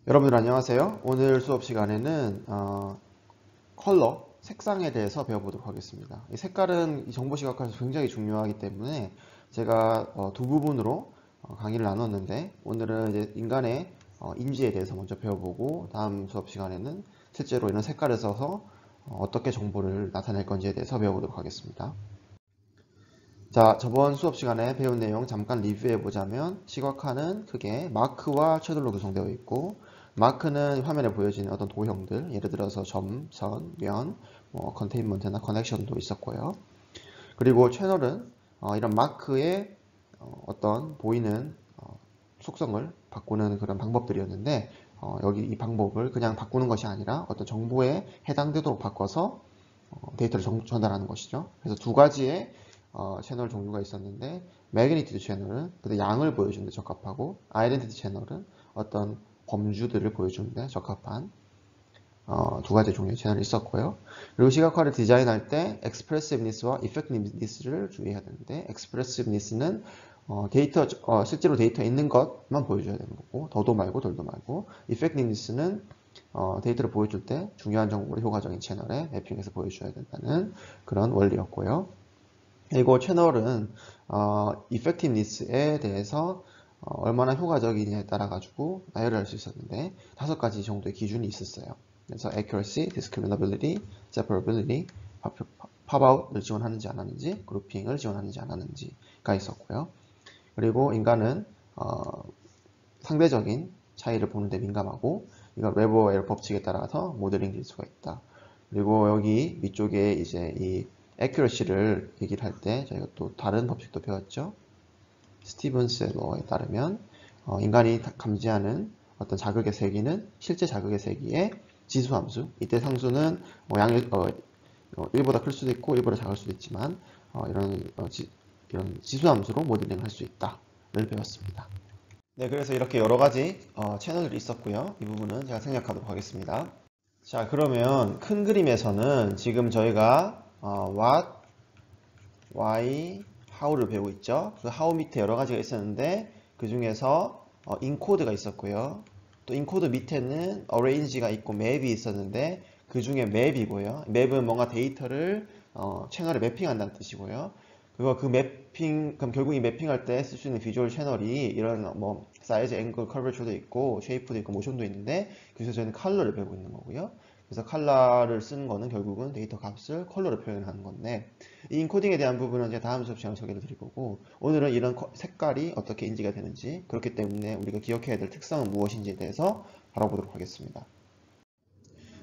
여러분들 안녕하세요. 오늘 수업 시간에는 컬러, 색상에 대해서 배워보도록 하겠습니다. 이 색깔은 이 정보시각화에서 굉장히 중요하기 때문에 제가 두 부분으로 강의를 나눴는데, 오늘은 이제 인간의 인지에 대해서 먼저 배워보고, 다음 수업 시간에는 실제로 이런 색깔을 써서 어떻게 정보를 나타낼 건지에 대해서 배워보도록 하겠습니다. 자, 저번 수업 시간에 배운 내용 잠깐 리뷰해 보자면, 시각화는 크게 마크와 채널로 구성되어 있고, 마크는 화면에 보여지는 어떤 도형들, 예를 들어서 점, 선, 면, 컨테인먼트나 커넥션도 있었고요. 그리고 채널은 이런 마크의 어떤 보이는 속성을 바꾸는 그런 방법들이었는데, 여기 이 방법을 그냥 바꾸는 것이 아니라 어떤 정보에 해당되도록 바꿔서 데이터를 전달하는 것이죠. 그래서 두 가지의 채널 종류가 있었는데, 매그니튜드 채널은 그때 양을 보여주는 데 적합하고, 아이덴티티 채널은 어떤 범주들을 보여주는 데 적합한 두 가지 종류의 채널이 있었고요. 그리고 시각화를 디자인할 때 expressiveness와 effectiveness를 주의해야 되는데, expressiveness는 실제로 데이터에 있는 것만 보여줘야 되는 거고, 더도 말고 덜도 말고, effectiveness는 데이터를 보여줄 때 중요한 정보를 효과적인 채널에 매핑해서 보여줘야 된다는 그런 원리였고요. 그리고 채널은 effectiveness에 대해서 얼마나 효과적이냐에 따라 가지고 나열을 할 수 있었는데, 5가지 정도의 기준이 있었어요. 그래서 accuracy, discriminability, separability, pop-out을 지원하는지 안 하는지, grouping을 지원하는지 안 하는지가 있었고요. 그리고 인간은 상대적인 차이를 보는데 민감하고, 이건 웨버의 법칙에 따라서 모델링 될 수가 있다. 그리고 여기 위쪽에 이제 이 accuracy를 얘기를 할 때 저희가 또 다른 법칙도 배웠죠. 스티븐스의 로에 따르면 인간이 감지하는 어떤 자극의 세기는 실제 자극의 세기의 지수함수, 이때 상수는 1보다 클 수도 있고 1보다 작을 수도 있지만 이런 지수함수로 모델링을 할 수 있다를 배웠습니다. 네, 그래서 이렇게 여러 가지 채널들이 있었고요. 이 부분은 제가 생략하도록 하겠습니다. 자, 그러면 큰 그림에서는 지금 저희가 what, why, how를 배우고 있죠. 그 how 밑에 여러 가지가 있었는데, 그 중에서 encode가 있었고요. 또 encode 밑에는 arrange가 있고 map이 있었는데, 그 중에 map이고요. map은 뭔가 데이터를 채널에 매핑한다는 뜻이고요. 그리고 그 매핑, 그럼 결국 이 매핑할 때 쓸 수 있는 비주얼 채널이 이런 뭐 사이즈, 앵글, 커버처도 있고 쉐이프도 있고 모션도 있는데, 그래서 저희는 컬러를 배우고 있는 거고요. 그래서 컬러를 쓰는 거는 결국은 데이터 값을 컬러로 표현하는 건데, 이 인코딩에 대한 부분은 제가 다음 수업 시간에 소개를 드릴 거고, 오늘은 이런 색깔이 어떻게 인지가 되는지, 그렇기 때문에 우리가 기억해야 될 특성은 무엇인지에 대해서 바라보도록 하겠습니다.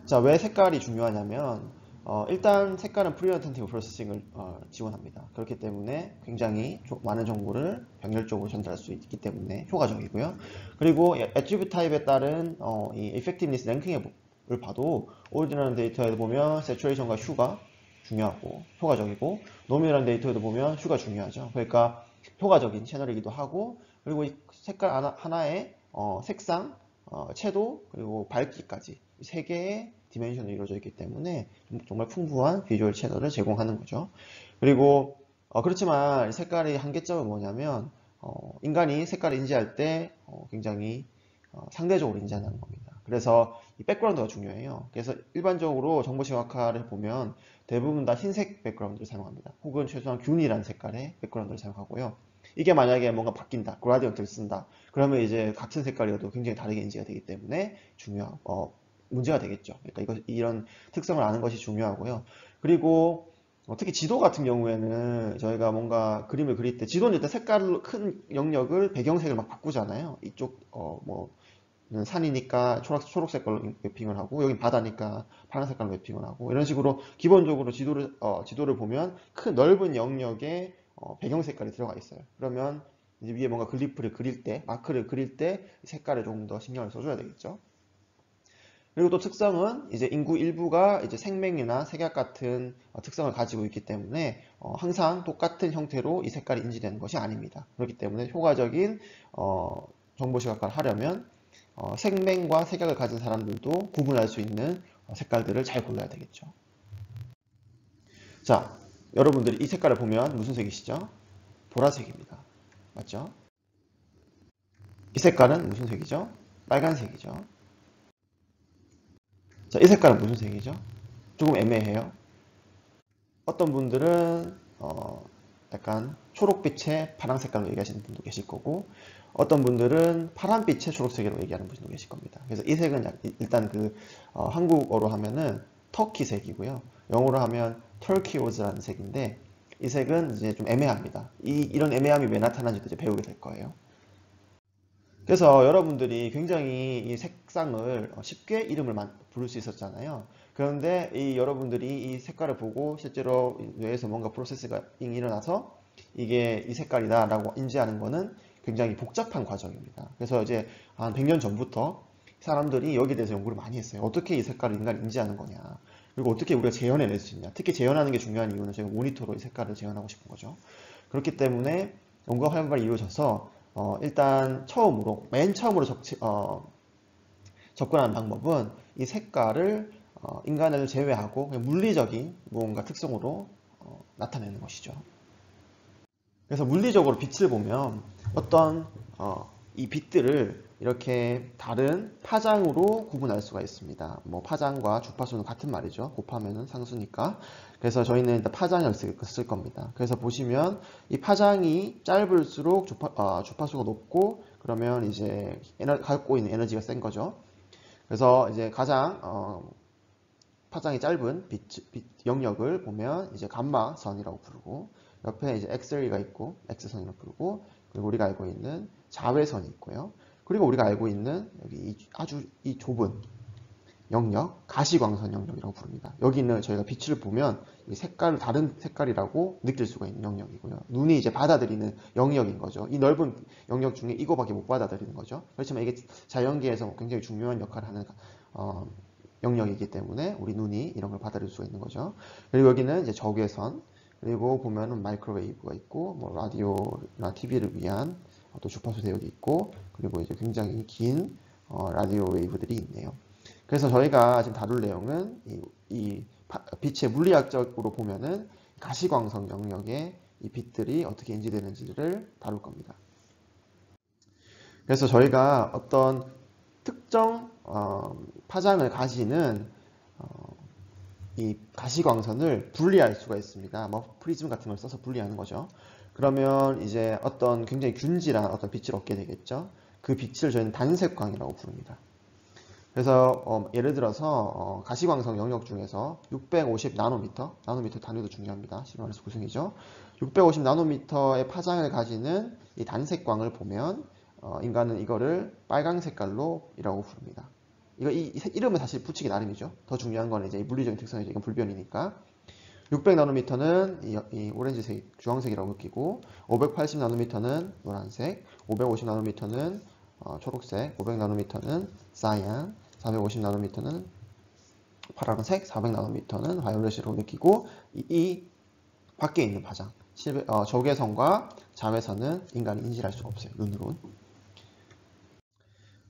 자, 왜 색깔이 중요하냐면, 일단 색깔은 프리어텐티브 프로세싱을 지원합니다. 그렇기 때문에 굉장히 많은 정보를 병렬적으로 전달할 수 있기 때문에 효과적이고요. 그리고 애트리뷰트 타입에 따른 이 effectiveness 랭킹을 봐도, 오리지널 데이터에 보면 세츄레이션과 휴가 중요하고 효과적이고, 노미널한 데이터에도 보면 휴가 중요하죠. 그러니까 효과적인 채널이기도 하고, 그리고 이 색깔 하나의 색상, 채도, 그리고 밝기까지 세 개의 디멘션으로 이루어져 있기 때문에 정말 풍부한 비주얼 채널을 제공하는 거죠. 그리고 그렇지만 이 색깔의 한계점은 뭐냐면, 인간이 색깔을 인지할 때 굉장히 상대적으로 인지한다는 겁니다. 그래서 이 백그라운드가 중요해요. 그래서 일반적으로 정보시각화를 보면 대부분 다 흰색 백그라운드를 사용합니다. 혹은 최소한 균일한 색깔의 백그라운드를 사용하고요. 이게 만약에 뭔가 바뀐다, 그라디언트를 쓴다, 그러면 이제 같은 색깔이어도 굉장히 다르게 인지가 되기 때문에 문제가 되겠죠. 그러니까 이런 특성을 아는 것이 중요하고요. 그리고 특히 지도 같은 경우에는 저희가 뭔가 그림을 그릴 때, 지도는 일단 색깔로 큰 영역을 배경색을 막 바꾸잖아요. 이쪽 산이니까 초록 색깔로 매핑을 하고, 여긴 바다니까 파란 색깔로 매핑을 하고, 이런 식으로 기본적으로 지도를 보면 큰 넓은 영역에 배경 색깔이 들어가 있어요. 그러면 이제 위에 뭔가 글리프를 그릴 때, 마크를 그릴 때 색깔에 조금 더 신경을 써줘야 되겠죠. 그리고 또 특성은 이제 인구 일부가 이제 생명이나 색약 같은 특성을 가지고 있기 때문에 항상 똑같은 형태로 이 색깔이 인지되는 것이 아닙니다. 그렇기 때문에 효과적인 정보 시각화를 하려면 생명과 색약을 가진 사람들도 구분할 수 있는 색깔들을 잘 골라야 되겠죠. 자, 여러분들이 이 색깔을 보면 무슨 색이시죠? 보라색입니다. 맞죠? 이 색깔은 무슨 색이죠? 빨간색이죠. 자, 이 색깔은 무슨 색이죠? 조금 애매해요. 어떤 분들은 약간 초록빛의 파란 색깔로 얘기하시는 분도 계실 거고, 어떤 분들은 파란빛의 초록색으로 얘기하는 분도 계실 겁니다. 그래서 이 색은 일단 한국어로 하면은 터키색이고요. 영어로 하면 터키오즈라는 색인데, 이 색은 이제 좀 애매합니다. 이런 애매함이 왜 나타나는지도 이제 배우게 될 거예요. 그래서 여러분들이 굉장히 이 색상을 쉽게 이름을 부를 수 있었잖아요. 그런데 여러분들이 이 색깔을 보고 실제로 뇌에서 뭔가 프로세스가 일어나서 이게 이 색깔이다라고 인지하는 거는 굉장히 복잡한 과정입니다. 그래서 이제 한 100년 전부터 사람들이 여기에 대해서 연구를 많이 했어요. 어떻게 이 색깔을 인간이 인지하는 거냐. 그리고 어떻게 우리가 재현해낼 수 있냐. 특히 재현하는 게 중요한 이유는 저희가 모니터로 이 색깔을 재현하고 싶은 거죠. 그렇기 때문에 연구가 활발히 이루어져서 일단 맨 처음으로 접근하는 방법은 이 색깔을 인간을 제외하고 그냥 물리적인 뭔가 특성으로 나타내는 것이죠. 그래서 물리적으로 빛을 보면 어떤 이 빛들을 이렇게 다른 파장으로 구분할 수가 있습니다. 뭐 파장과 주파수는 같은 말이죠. 곱하면은 상수니까. 그래서 저희는 일단 파장을 쓸 겁니다. 그래서 보시면 이 파장이 짧을수록 주파수가 높고 그러면 이제 갖고 있는 에너지가 센 거죠. 그래서 이제 가장 파장이 짧은 빛 영역을 보면 이제 감마선이라고 부르고 옆에 이제 엑스레이가 있고 X선이라고 부르고 그리고 우리가 알고 있는 자외선이 있고요. 그리고 우리가 알고 있는 여기 아주 이 좁은 영역, 가시광선 영역이라고 부릅니다. 여기는 저희가 빛을 보면 이 색깔을 다른 색깔이라고 느낄 수가 있는 영역이고요. 눈이 이제 받아들이는 영역인 거죠. 이 넓은 영역 중에 이거밖에 못 받아들이는 거죠. 그렇지만 이게 자연계에서 굉장히 중요한 역할을 하는 영역이기 때문에 우리 눈이 이런 걸 받아들일 수가 있는 거죠. 그리고 여기는 이제 적외선, 그리고 보면은 마이크로웨이브가 있고, 뭐 라디오나 TV를 위한 또 주파수 대역이 있고, 그리고 이제 굉장히 긴 라디오 웨이브들이 있네요. 그래서 저희가 지금 다룰 내용은 이 빛의 물리학적으로 보면은 가시광선 영역에 이 빛들이 어떻게 인지되는지를 다룰 겁니다. 그래서 저희가 어떤 특정 파장을 가지는 이 가시광선을 분리할 수가 있습니다. 뭐 프리즘 같은 걸 써서 분리하는 거죠. 그러면 이제 어떤 굉장히 균질한 어떤 빛을 얻게 되겠죠. 그 빛을 저희는 단색광이라고 부릅니다. 그래서 예를 들어서 가시광선 영역 중에서 650 나노미터, 나노미터 단위도 중요합니다. 실험에서 구성이죠. 650 나노미터의 파장을 가지는 이 단색광을 보면 인간은 이거를 빨강 색깔로이라고 부릅니다. 이 이름은 사실 붙이기 나름이죠. 더 중요한 건 이제 이 물리적인 특성이죠. 이건 불변이니까. 600 나노미터는 이 오렌지색, 주황색이라고 느끼고, 580 나노미터는 노란색, 550 나노미터는 초록색, 500 나노미터는 사이안, 450 나노미터는 파란색, 400 나노미터는 바이올렛으로 느끼고, 이 밖에 있는 파장, 적외선과 자외선은 인간이 인지할 수가 없어요. 눈으로는.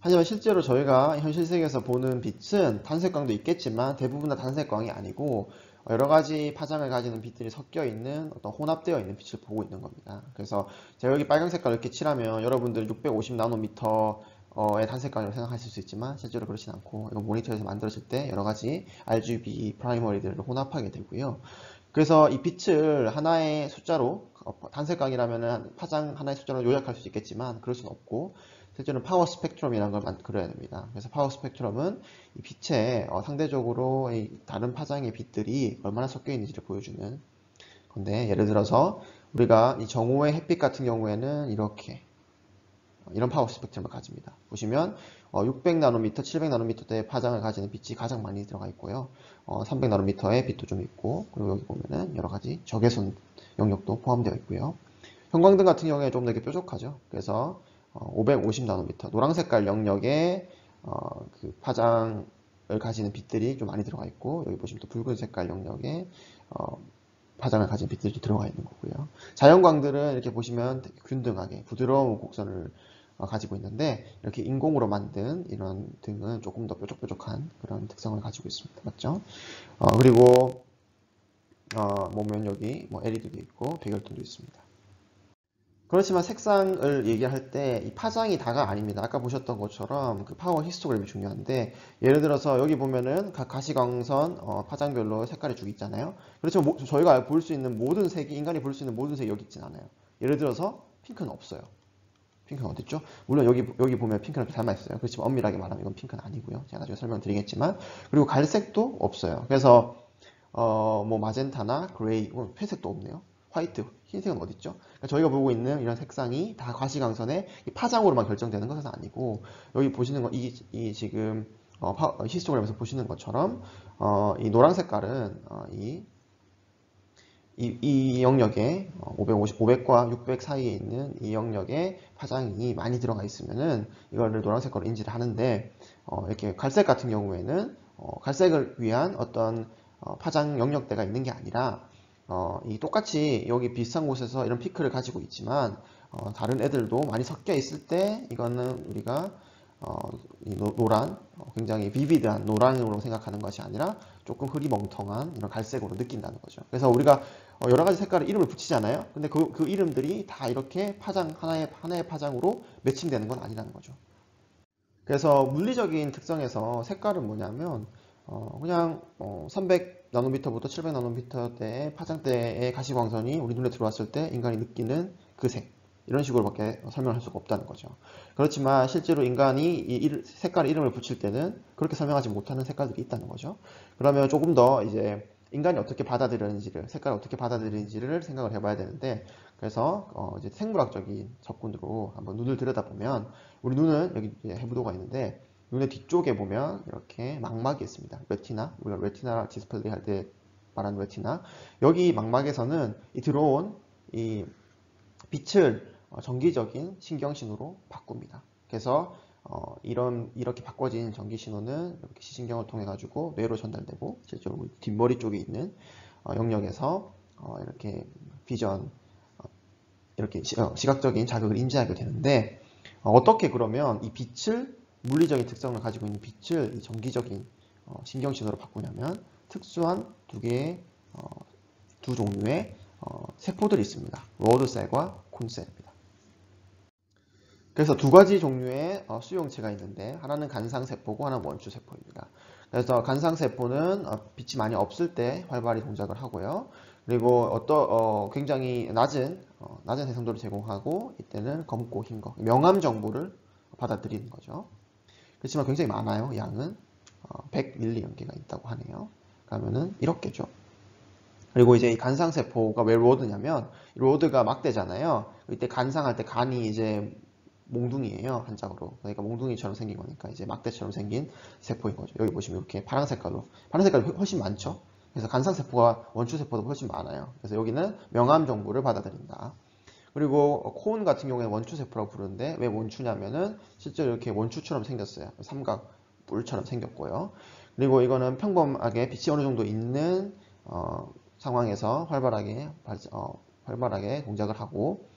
하지만 실제로 저희가 현실 세계에서 보는 빛은 단색광도 있겠지만 대부분 다 단색광이 아니고 여러 가지 파장을 가지는 빛들이 섞여 있는 어떤 혼합되어 있는 빛을 보고 있는 겁니다. 그래서 제가 여기 빨간 색깔을 이렇게 칠하면 여러분들 650 나노미터의 단색광이라고 생각하실 수 있지만 실제로 그렇진 않고 이건 모니터에서 만들어질 때 여러 가지 RGB 프라이머리들을 혼합하게 되고요. 그래서 이 빛을 하나의 숫자로 단색광이라면 파장 하나의 숫자로 요약할 수 있겠지만 그럴 수는 없고 실제로는 파워 스펙트럼이라는 걸 그려야 됩니다. 그래서 파워 스펙트럼은 이 빛의 상대적으로 다른 파장의 빛들이 얼마나 섞여 있는지를 보여주는 건데 예를 들어서 우리가 이 정오의 햇빛 같은 경우에는 이런 파워 스펙트럼을 가집니다. 보시면 600나노미터, 700나노미터대의 파장을 가지는 빛이 가장 많이 들어가 있고요. 300나노미터의 빛도 좀 있고 그리고 여기 보면은 여러 가지 적외선 영역도 포함되어 있고요. 형광등 같은 경우에 좀 더 이렇게 뾰족하죠. 그래서 550 나노미터 노란 색깔 영역에 그 파장을 가지는 빛들이 좀 많이 들어가 있고 여기 보시면 또 붉은 색깔 영역에 파장을 가진 빛들이 들어가 있는 거고요. 자연광들은 이렇게 보시면 되게 균등하게 부드러운 곡선을 가지고 있는데 이렇게 인공으로 만든 이런 등은 조금 더 뾰족뾰족한 그런 특성을 가지고 있습니다. 맞죠? 그리고 보면 여기 뭐 LED도 있고 백열등도 있습니다. 그렇지만 색상을 얘기할 때 이 파장이 다가 아닙니다. 아까 보셨던 것처럼 그 파워 히스토그램이 중요한데, 예를 들어서 여기 보면은 각 가시광선 파장별로 색깔이 쭉 있잖아요. 그렇지만 저희가 볼 수 있는 모든 색이, 인간이 볼 수 있는 모든 색이 여기 있진 않아요. 예를 들어서 핑크는 없어요. 핑크는 어딨죠? 물론 여기 보면 핑크는 닮아 있어요. 그렇지만 엄밀하게 말하면 이건 핑크는 아니고요. 제가 나중에 설명드리겠지만. 그리고 갈색도 없어요. 그래서 뭐 마젠타나 그레이, 회색도 없네요. 화이트, 흰색은 어딨죠? 그러니까 저희가 보고 있는 이런 색상이 다 과시광선의 파장으로만 결정되는 것은 아니고, 여기 보시는 거, 이 지금 히스토그램에서 보시는 것처럼 이 노란 색깔은 이 영역에 500과 600 사이에 있는 이 영역에 파장이 많이 들어가 있으면은 이거를 노란색으로 인지를 하는데, 이렇게 갈색 같은 경우에는 갈색을 위한 어떤 파장 영역대가 있는 게 아니라 이 똑같이 여기 비슷한 곳에서 이런 피크를 가지고 있지만 다른 애들도 많이 섞여 있을 때 이거는 우리가 이 노란, 굉장히 비비드한 노란으로 생각하는 것이 아니라 조금 흐리멍텅한 이런 갈색으로 느낀다는 거죠. 그래서 우리가 여러 가지 색깔의 이름을 붙이잖아요. 근데 그 이름들이 다 이렇게 파장, 하나의 파장으로 매칭되는 건 아니라는 거죠. 그래서 물리적인 특성에서 색깔은 뭐냐면 그냥 300 나노미터부터 700 나노미터대의 파장대의 가시광선이 우리 눈에 들어왔을 때 인간이 느끼는 그 색, 이런 식으로밖에 설명할 수가 없다는 거죠. 그렇지만 실제로 인간이 이 색깔의 이름을 붙일 때는 그렇게 설명하지 못하는 색깔들이 있다는 거죠. 그러면 조금 더 이제 인간이 어떻게 받아들이는지를, 색깔을 어떻게 받아들이는지를 생각을 해봐야 되는데, 그래서 이제 생물학적인 접근으로 한번 눈을 들여다보면, 우리 눈은 여기 해부도가 있는데, 눈의 뒤쪽에 보면 이렇게 망막이 있습니다. 레티나, 우리가 레티나 디스플레이 할 때 말하는 레티나. 여기 망막에서는 이 들어온 이 빛을 정기적인 신경신호로 바꿉니다. 그래서 이렇게 바꿔진 전기신호는 이렇게 시신경을 통해 가지고 뇌로 전달되고, 실제로 우리 뒷머리 쪽에 있는 영역에서 이렇게 비전, 이렇게 시각적인 자극을 인지하게 되는데, 어떻게 그러면 이 빛을, 물리적인 특성을 가지고 있는 빛을 이 정기적인 신경신호로 바꾸냐면, 특수한 두 종류의 세포들이 있습니다. 로드셀과 콘셀입니다. 그래서 두 가지 종류의 수용체가 있는데, 하나는 간상세포고 하나는 원추세포입니다. 그래서 간상세포는 빛이 많이 없을 때 활발히 동작을 하고요. 그리고 굉장히 낮은 해상도를 제공하고, 이때는 검고 흰 거, 명암 정보를 받아들이는 거죠. 그렇지만 굉장히 많아요. 양은 100밀리 연계가 있다고 하네요. 그러면은 1억 개죠. 그리고 이제 이 간상세포가 왜 로드냐면, 로드가 막대잖아요. 이때 간상할 때 간이 이제 몽둥이에요, 한짝으로. 그러니까 몽둥이처럼 생긴 거니까 이제 막대처럼 생긴 세포인 거죠. 여기 보시면 이렇게 파란 색깔이 훨씬 많죠. 그래서 간상세포가 원추세포보다 훨씬 많아요. 그래서 여기는 명암 정보를 받아들인다. 그리고 콘 같은 경우에는 원추세포라고 부르는데, 왜 원추냐면은 실제로 이렇게 원추처럼 생겼어요. 삼각 뿔처럼 생겼고요. 그리고 이거는 평범하게 빛이 어느 정도 있는 상황에서 활발하게 동작을 하고,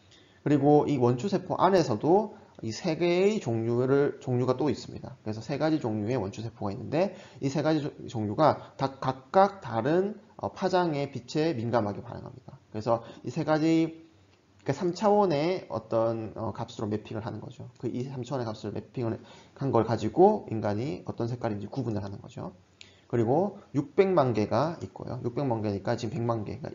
그리고 이 원추세포 안에서도 이 세 개의 종류가 또 있습니다. 그래서 세 가지 종류의 원추세포가 있는데, 이 세 가지 종류가 각각 다른 파장의 빛에 민감하게 반응합니다. 그래서 이 세 가지, 그러니까 3차원의 어떤 값으로 매핑을 하는 거죠. 이 3차원의 값을 매핑을 한 걸 가지고 인간이 어떤 색깔인지 구분을 하는 거죠. 그리고 600만 개가 있고요. 600만 개니까 지금 100만 개가,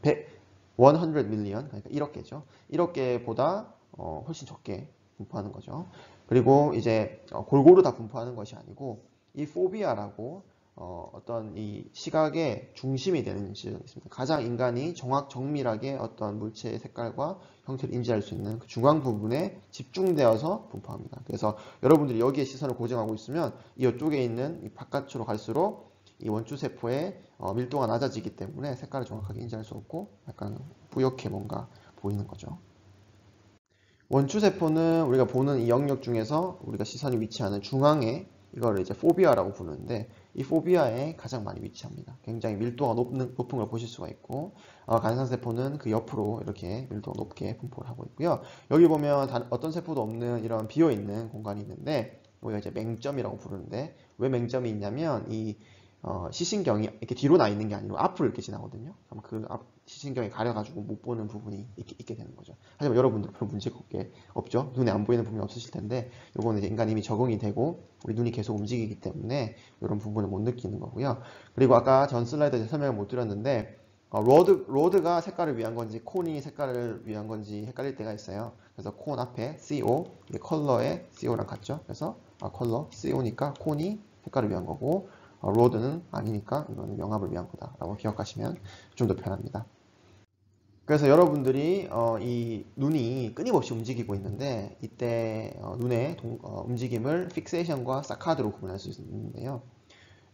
100 밀리언, 그러니까 1억 개죠. 1억 개보다 훨씬 적게 분포하는 거죠. 그리고 이제 골고루 다 분포하는 것이 아니고, 이 포비아라고 어떤 이 시각의 중심이 되는 지점이 있습니다. 가장 인간이 정밀하게 어떤 물체의 색깔과 형태를 인지할 수 있는 그 중앙 부분에 집중되어서 분포합니다. 그래서 여러분들이 여기에 시선을 고정하고 있으면 이쪽에 있는 이 바깥으로 갈수록 이 원추세포의 밀도가 낮아지기 때문에 색깔을 정확하게 인지할 수 없고, 약간 뿌옇게 뭔가 보이는 거죠. 원추세포는 우리가 보는 이 영역 중에서 우리가 시선이 위치하는 중앙에, 이거를 이제 포비아라고 부르는데, 이 포비아에 가장 많이 위치합니다. 굉장히 밀도가 높은 걸 보실 수가 있고, 간상세포는 그 옆으로 이렇게 밀도가 높게 분포를 하고 있고요. 여기 보면 어떤 세포도 없는 이런 비어있는 공간이 있는데, 우리가 이제 맹점이라고 부르는데, 왜 맹점이 있냐면 이 시신경이 이렇게 뒤로 나 있는 게 아니고 앞으로 이렇게 지나거든요. 그럼 그 앞 시신경이 가려가지고 못 보는 부분이 있게 되는 거죠. 하지만 여러분들 별 문제가 없죠. 눈에 안 보이는 부분이 없으실 텐데, 요거는 이제 인간이 이미 적응이 되고 우리 눈이 계속 움직이기 때문에 이런 부분을 못 느끼는 거고요. 그리고 아까 전 슬라이드에 설명을 못 드렸는데, 로드가 색깔을 위한 건지 콘이 색깔을 위한 건지 헷갈릴 때가 있어요. 그래서 콘 앞에 CO, 이게 컬러의 CO랑 같죠. 그래서 컬러 CO니까 콘이 색깔을 위한 거고, 로드는 아니니까 이거는 명암을 위한 거다라고 기억하시면 좀 더 편합니다. 그래서 여러분들이 이 눈이 끊임없이 움직이고 있는데, 이때 눈의 움직임을 픽세이션과 사카드로 구분할 수 있는데요.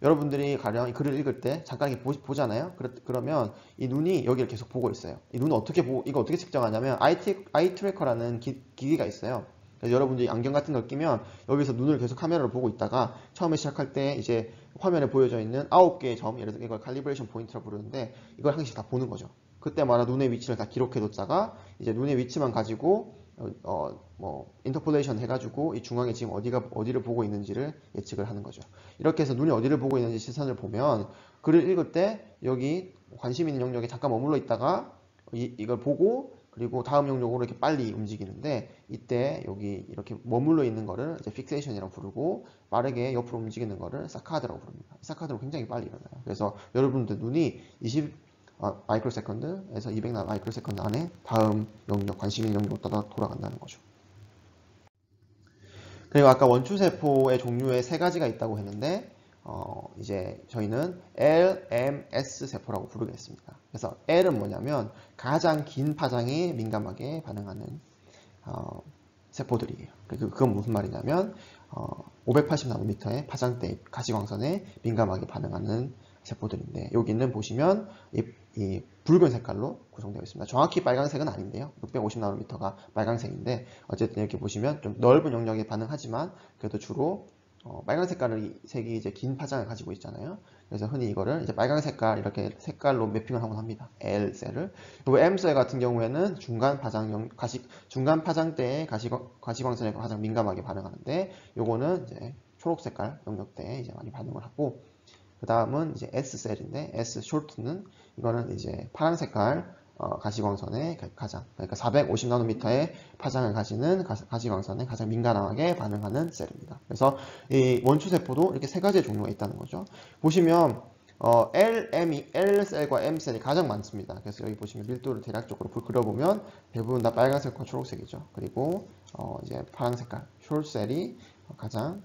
여러분들이 가령 이 글을 읽을 때 잠깐 이렇게 보잖아요. 그러면 이 눈이 여기를 계속 보고 있어요. 이 눈은 이거 어떻게 측정하냐면 아이 트래커라는 기기가 있어요. 그래서 여러분들이 안경 같은 걸 끼면 여기서 눈을 계속 카메라로 보고 있다가 처음에 시작할 때 이제 화면에 보여져 있는 9개의 점, 예를 들어 이걸 칼리브레이션 포인트라고 부르는데, 이걸 한 개씩 다 보는 거죠. 그때마다 눈의 위치를 다 기록해 뒀다가 이제 눈의 위치만 가지고 인터폴레이션 해가지고 이 중앙에 지금 어디를 보고 있는지를 예측을 하는 거죠. 이렇게 해서 눈이 어디를 보고 있는지 시선을 보면, 글을 읽을 때 여기 관심 있는 영역에 잠깐 머물러 있다가 이걸 보고 그리고 다음 영역으로 이렇게 빨리 움직이는데, 이때 여기 이렇게 머물러 있는 거를 이제 픽세이션이라고 부르고, 빠르게 옆으로 움직이는 거를 사카드라고 부릅니다. 사카드로 굉장히 빨리 일어나요. 그래서 여러분들 눈이 20 마이크로세컨드에서 200 마이크로세컨드 안에 다음 영역, 관심 있는 영역으로 돌아간다는 거죠. 그리고 아까 원추세포의 종류에 세 가지가 있다고 했는데, 이제 저희는 L, M, S 세포라고 부르겠습니다. 그래서 L은 뭐냐면 가장 긴 파장에 민감하게 반응하는 세포들이에요. 그건 무슨 말이냐면 580나노미터의 파장대 가시광선에 민감하게 반응하는 세포들인데, 여기는 보시면 이 붉은 색깔로 구성되어 있습니다. 정확히 빨간색은 아닌데요. 650나노미터가 빨간색인데, 어쨌든 이렇게 보시면 좀 넓은 영역에 반응하지만 그래도 주로 빨간 색이 이제 긴 파장을 가지고 있잖아요. 그래서 흔히 이거를 이제 빨간 색깔, 이렇게 색깔로 매핑을 하곤 합니다. L셀을. 그리고 M셀 같은 경우에는 중간 파장대의 가시광선에 가장 민감하게 반응하는데, 요거는 이제 초록 색깔 영역대에 이제 많이 반응을 하고, 그 다음은 이제 S셀인데, S short는 이거는 이제 파란 색깔 가시광선에 그러니까 450나노미터의 파장을 가지는 가시광선에 가장 민감하게 반응하는 셀입니다. 그래서 이 원추세포도 이렇게 세 가지의 종류가 있다는 거죠. 보시면 L셀과 M셀이 가장 많습니다. 그래서 여기 보시면 밀도를 대략적으로 그려보면 대부분 다 빨간색과 초록색이죠. 그리고 이제 파란 색깔 숏셀이 가장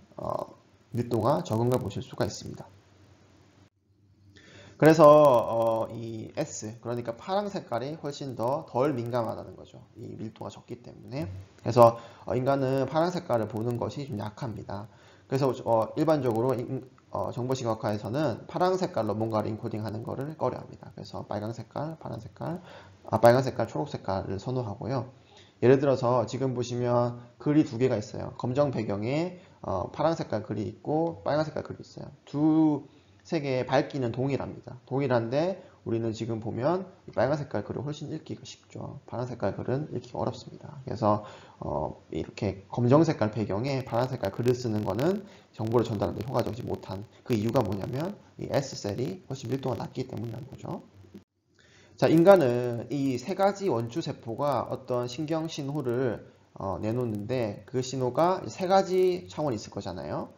밀도가 적은 걸 보실 수가 있습니다. 그래서 이 S, 그러니까 파란 색깔이 훨씬 덜 민감하다는 거죠. 이 밀도가 적기 때문에. 그래서 인간은 파란 색깔을 보는 것이 좀 약합니다. 그래서 일반적으로 정보시각화에서는 파란 색깔로 뭔가를 인코딩하는 것을 꺼려합니다. 그래서 빨간 색깔, 빨간 색깔, 초록 색깔을 선호하고요. 예를 들어서 지금 보시면 글이 두 개가 있어요. 검정 배경에 파란 색깔 글이 있고 빨간 색깔 글이 있어요. 두 색의 밝기는 동일합니다. 동일한데 우리는 지금 보면 빨간 색깔 글을 훨씬 읽기가 쉽죠. 파란 색깔 글은 읽기가 어렵습니다. 그래서 이렇게 검정 색깔 배경에 파란 색깔 글을 쓰는 거는 정보를 전달하는 데 효과적이지 못한 그 이유가 뭐냐면 이 S셀이 훨씬 밀도가 낮기 때문이라는 거죠. 자, 인간은 이 세 가지 원추 세포가 어떤 신경 신호를 내놓는데, 그 신호가 세 가지 차원이 있을 거잖아요.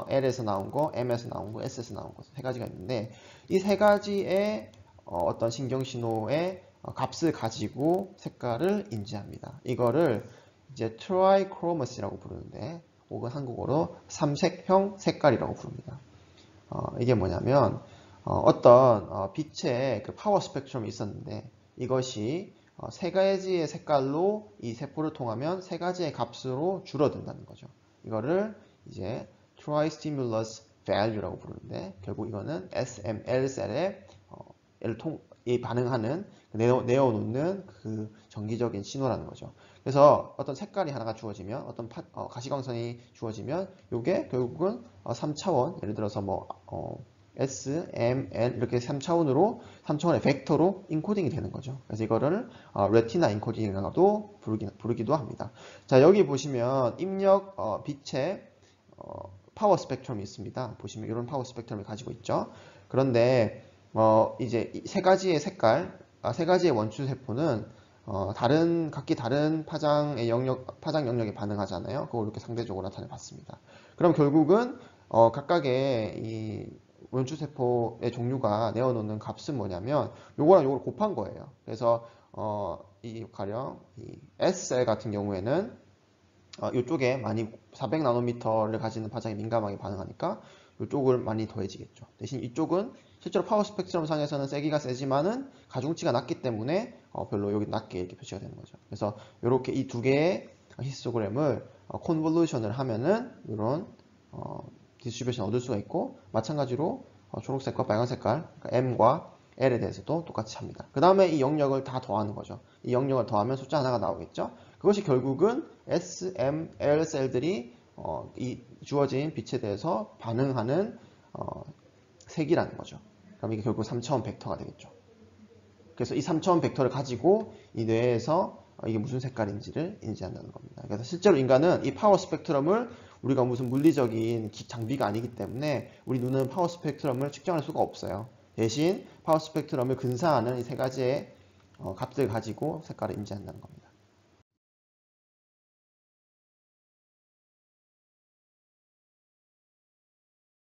L에서 나온 거, M에서 나온 거, S에서 나온 거 세 가지가 있는데, 이 세 가지의 어떤 신경 신호의 값을 가지고 색깔을 인지합니다. 이거를 이제 트라이크로머시라고 부르는데, 혹은 한국어로 삼색형 색깔이라고 부릅니다. 이게 뭐냐면 어떤 빛의 그 파워 스펙트럼이 있었는데, 이것이 세 가지의 색깔로 이 세포를 통하면 세 가지의 값으로 줄어든다는 거죠. 이거를 이제 Tri-Stimulus Value라고 부르는데, 결국 이거는 SML셀에 반응하는, 내어놓는 그 정기적인 신호라는 거죠. 그래서 어떤 색깔이 하나가 주어지면, 어떤 가시광선이 주어지면, 이게 결국은 3차원, 예를 들어서 S, M, L 이렇게 3차원의 벡터로 인코딩이 되는 거죠. 그래서 이거를 레티나 인코딩이라고도 부르기도 합니다. 자, 여기 보시면 입력 빛의 파워 스펙트럼이 있습니다. 보시면 이런 파워 스펙트럼을 가지고 있죠. 그런데 이제 세 가지의 색깔, 세 가지의 원추 세포는 각기 다른 파장 영역에 반응하잖아요. 그걸 이렇게 상대적으로 나타내봤습니다. 그럼 결국은 각각의 이 원추 세포의 종류가 내어놓는 값은 뭐냐면 요거랑 요걸 곱한 거예요. 그래서 이 가령 이 S셀 같은 경우에는 이쪽에 많이 400나노미터를 가지는 파장에 민감하게 반응하니까 이쪽을 많이 더해지겠죠. 대신 이쪽은 실제로 파워 스펙트럼 상에서는 세기가 세지만은 가중치가 낮기 때문에 별로 여기 낮게 이렇게 표시가 되는 거죠. 그래서 이렇게 이 두 개의 히스토그램을 컨볼루션을 하면은 이런 디스트리뷰션 얻을 수가 있고, 마찬가지로 초록색과 빨간 색깔, 그러니까 M과 L에 대해서도 똑같이 합니다. 그 다음에 이 영역을 다 더하는 거죠. 이 영역을 더하면 숫자 하나가 나오겠죠. 그것이 결국은 S, M, L 셀들이 이 주어진 빛에 대해서 반응하는 색이라는 거죠. 그럼 이게 결국 3차원 벡터가 되겠죠. 그래서 이 3차원 벡터를 가지고 이 뇌에서 이게 무슨 색깔인지를 인지한다는 겁니다. 그래서 실제로 인간은 이 파워 스펙트럼을 우리가 무슨 물리적인 장비가 아니기 때문에 우리 눈은 파워 스펙트럼을 측정할 수가 없어요. 대신 파워 스펙트럼을 근사하는 이 세 가지의 값들 가지고 색깔을 인지한다는 겁니다.